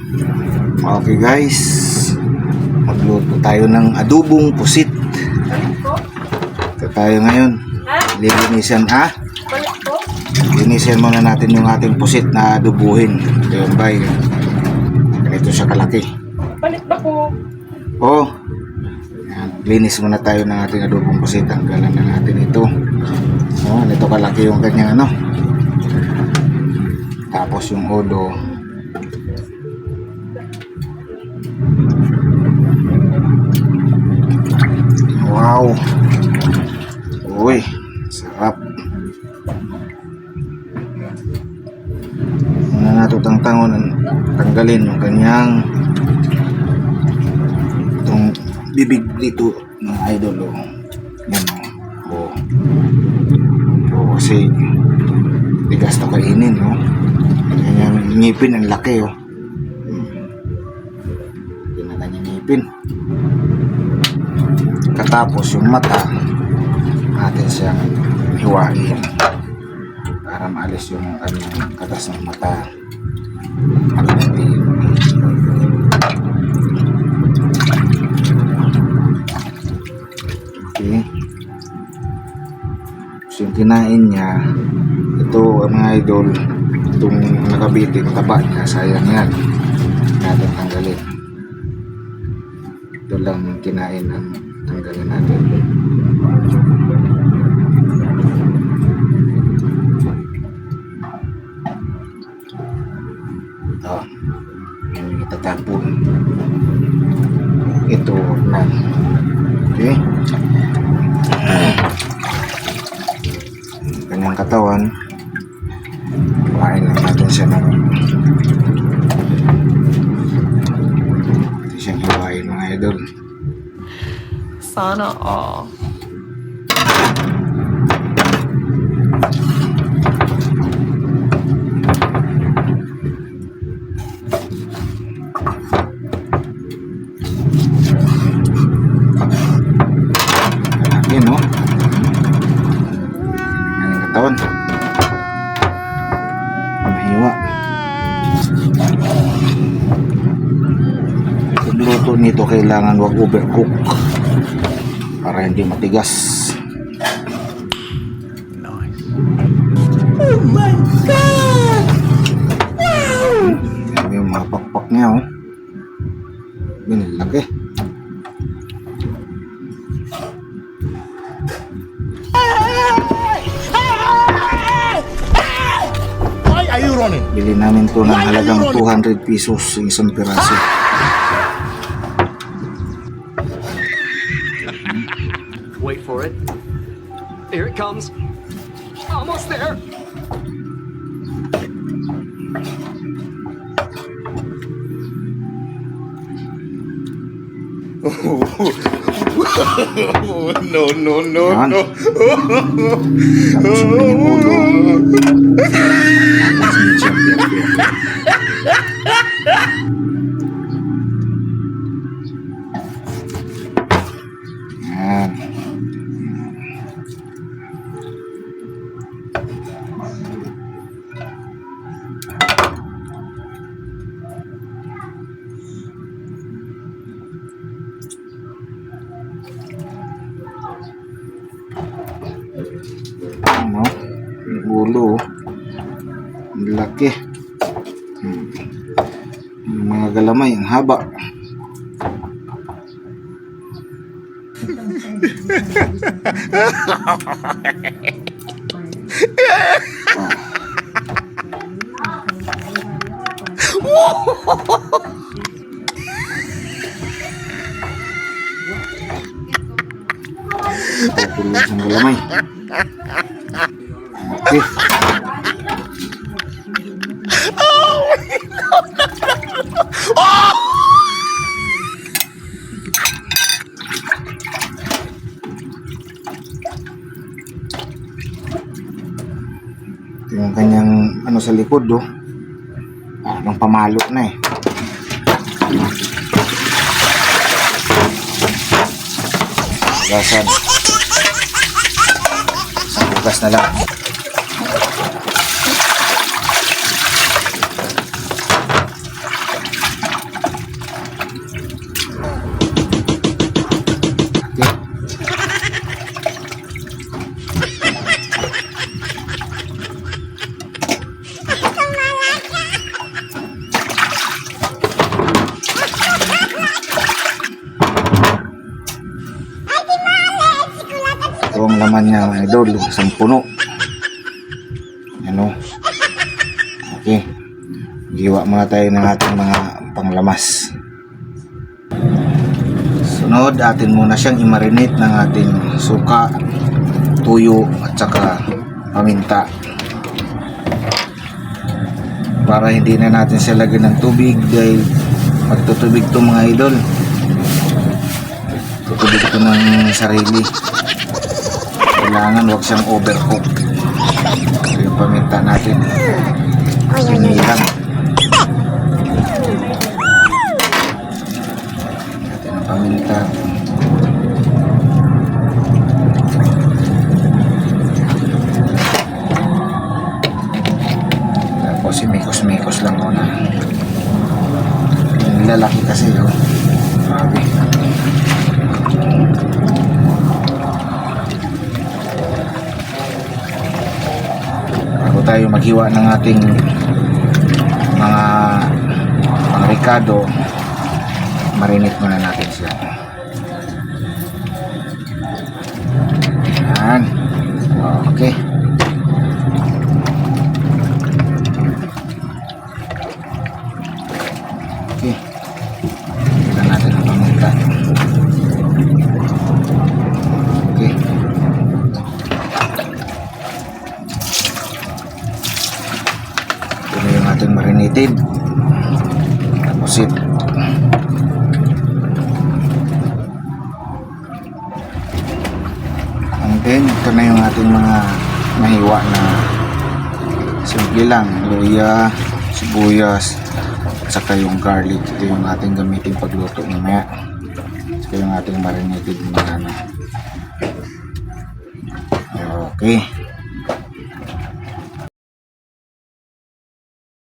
Okay guys, magluto tayo ng adobong pusit. Ito tayo ngayon. Lilinisan linisin muna natin yung ating pusit na adobuhin. Ito yung bay. Ganito siya kalaki. Palit ba po? Oh, yan. Linis muna tayo ng ating adobong pusit. Tanggalan na natin ito. Oh, ito kalaki yung kanyang ano. Tapos yung odo. Wow. Uy, sarap. Muna nato tanggalin yung kanyang itong bibig dito ng idol. Yan o. Kasi tigas na kainin, no? Kanyang ngipin ang laki, oh. Yun na kanyang ngipin. Katapos yung mata natin siyang hiwain para maalis yung kanyang katas ng mata. Okay. So yung kinain niya, ito mga idol, itong nakabiting taba niya, sayang yan, natin tanggalin. Ito lang yung kinain ng tanggalin natin. Ito yung itatapon. Ito na. Okay, kanyang katawan, kuhain lang natin siya ng siyang hiwain mga idol. Sana all. Yun, no? Ang katawan. Pamahiwa. Pagluto nito kailangan wag overcook para hindi matigas. Nice. Oh my God! Wow! Yan yung mga pakpak niya, oh. Yan, laki. Why are you running? Bili namin to ng halagang 200 pesos yung isang piraso. Wait for it. Here it comes. Almost there. No, no, no, Yan. no. Tapos yung kanyang ulo. Tapos yung siyang pinapin. Yan. Ano? Yung ulo, ang laki. Yung mga galamay, ang haba. Pupulos ang galamay. Okay. Ito yung kanyang ano sa likod, oh. Parang pamalo na eh. Gasan. Isang bukas na lang. ang laman niya mga idol, isang puno. Ano? Okay. Giwa muna tayo ng ating mga panglamas. Sunod, atin muna siyang i-marinate ng ating suka, tuyo at saka paminta. Para hindi na natin siya lagyan ng tubig dahil magtutubig to mga idol. Tutubig to ng sarili. Kailangan wag siyang overcook. So, yung paminta natin sinilang natin ang paminta. Tapos imikos-mikos lang muna. Yung lalaki kasi oh, grabe. Bago tayo maghiwa ng ating mga pang-ricado, marinate muna natin siya. Yan. Okay. Okay. Tignan natin ang paminta. Okay. Ito na yung ating marinated. Tapos it. And then, ito na yung ating mga nahiwa na simple lang. Luya, sibuyas, at saka yung garlic. Ito yung ating gamitin pagluto mamaya. Ito yung ating marinated na ano. Okay.